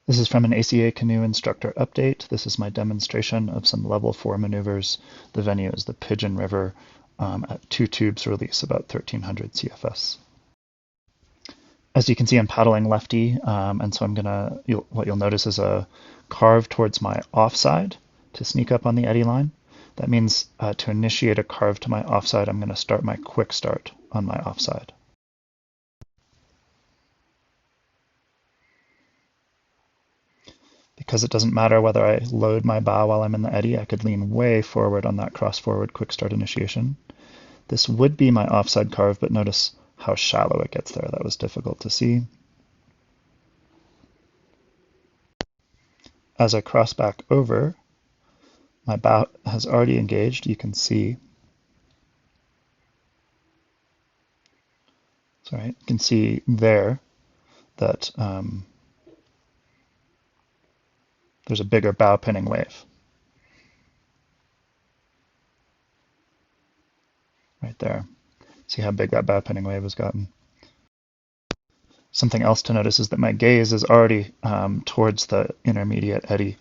This is from an ACA Canoe instructor update. This is my demonstration of some level 4 maneuvers. The venue is the Pigeon River at 2 tubes release, about 1300 CFS. As you can see, I'm paddling lefty, and so what you'll notice is a carve towards my offside to sneak up on the eddy line. That means to initiate a carve to my offside, I'm going to start my quick start on my offside. Because it doesn't matter whether I load my bow while I'm in the eddy, I could lean way forward on that cross-forward quick start initiation. This would be my offside carve, but notice how shallow it gets there. That was difficult to see. As I cross back over, my bow has already engaged, you can see. Sorry, you can see there that there's a bigger bow pinning wave. Right there. See how big that bow pinning wave has gotten. Something else to notice is that my gaze is already towards the intermediate eddy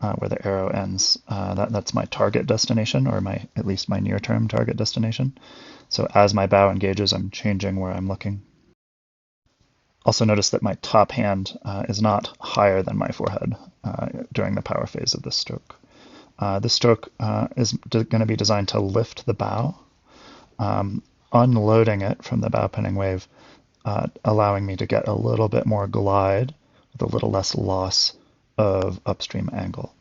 where the arrow ends. That's my target destination, or at least my near-term target destination. So as my bow engages, I'm changing where I'm looking. Also notice that my top hand is not higher than my forehead during the power phase of this stroke. This stroke is going to be designed to lift the bow, unloading it from the bow pinning wave, allowing me to get a little bit more glide with a little less loss of upstream angle.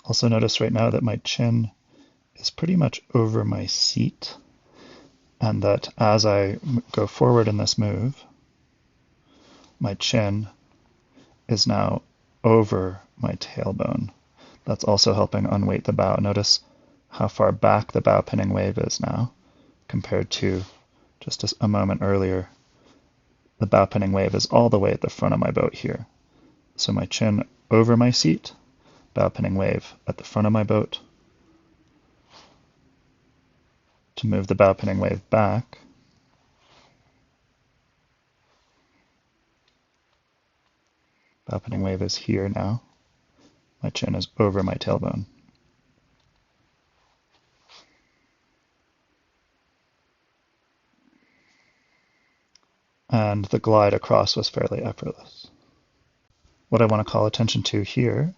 Also notice right now that my chin is pretty much over my seat, and that as I go forward in this move, my chin is now over my tailbone. That's also helping unweight the bow. Notice how far back the bow pinning wave is now compared to just a moment earlier. The bow pinning wave is all the way at the front of my boat here. So my chin over my seat, bow pinning wave at the front of my boat. To move the bow pinning wave back, bow pinning wave is here now. My chin is over my tailbone. And the glide across was fairly effortless. What I want to call attention to here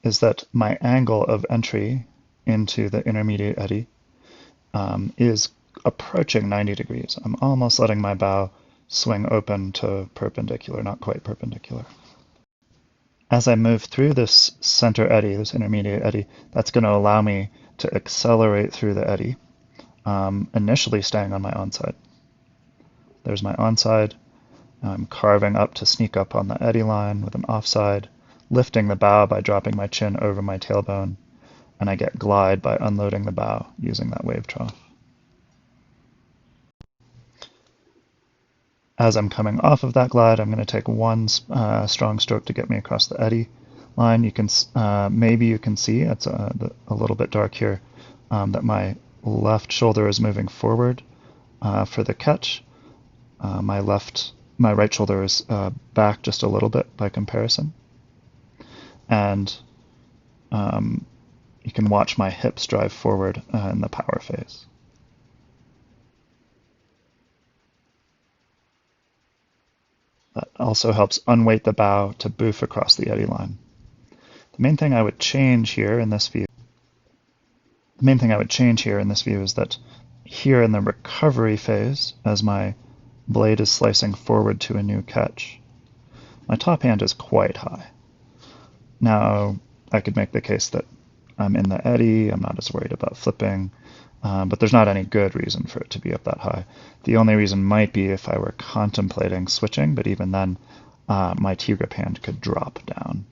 is that my angle of entry into the intermediate eddy is approaching 90 degrees. I'm almost letting my bow swing open to perpendicular, not quite perpendicular. As I move through this center eddy, this intermediate eddy, that's going to allow me to accelerate through the eddy, initially staying on my onside. There's my onside. I'm carving up to sneak up on the eddy line with an offside, lifting the bow by dropping my chin over my tailbone, and I get glide by unloading the bow using that wave trough. As I'm coming off of that glide, I'm going to take one strong stroke to get me across the eddy line. Maybe you can see, it's a little bit dark here, that my left shoulder is moving forward for the catch. My right shoulder is back just a little bit by comparison. And you can watch my hips drive forward in the power phase. That also helps unweight the bow to boof across the eddy line. The main thing I would change here in this view is that here in the recovery phase, as my blade is slicing forward to a new catch, my top hand is quite high. Now, I could make the case that I'm in the eddy, I'm not as worried about flipping, but there's not any good reason for it to be up that high. The only reason might be if I were contemplating switching, but even then, my T-grip hand could drop down.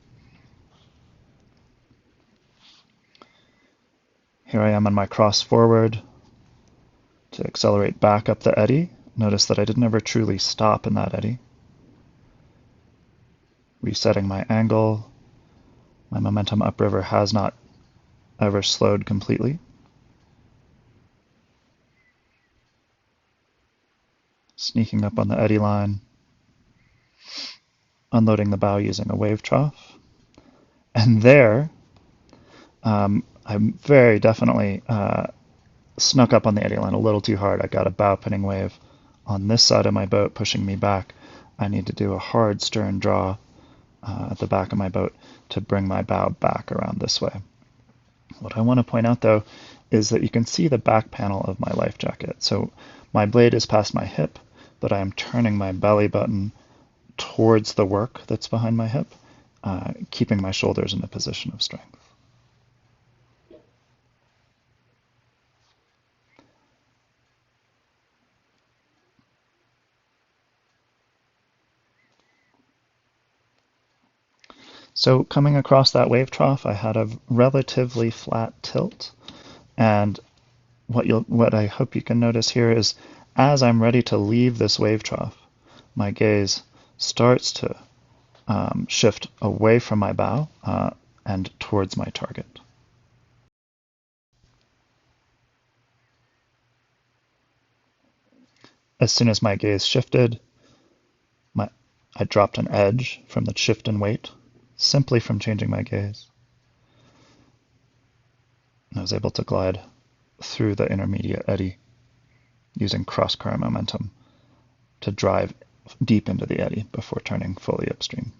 Here I am on my cross forward to accelerate back up the eddy. Notice that I didn't ever truly stop in that eddy. Resetting my angle. My momentum upriver has not ever slowed completely. sneaking up on the eddy line, unloading the bow using a wave trough. And there, I very definitely snuck up on the eddy line a little too hard. I got a bow pinning wave on this side of my boat pushing me back. I need to do a hard stern draw at the back of my boat to bring my bow back around this way. What I want to point out, though, is that you can see the back panel of my life jacket. So my blade is past my hip, but I am turning my belly button towards the work that's behind my hip, keeping my shoulders in a position of strength. So coming across that wave trough, I had a relatively flat tilt, and what I hope you can notice here is as I'm ready to leave this wave trough, my gaze starts to shift away from my bow and towards my target. As soon as my gaze shifted, I dropped an edge from the shift in weight simply from changing my gaze. I was able to glide through the intermediate eddy using cross-current momentum to drive deep into the eddy before turning fully upstream.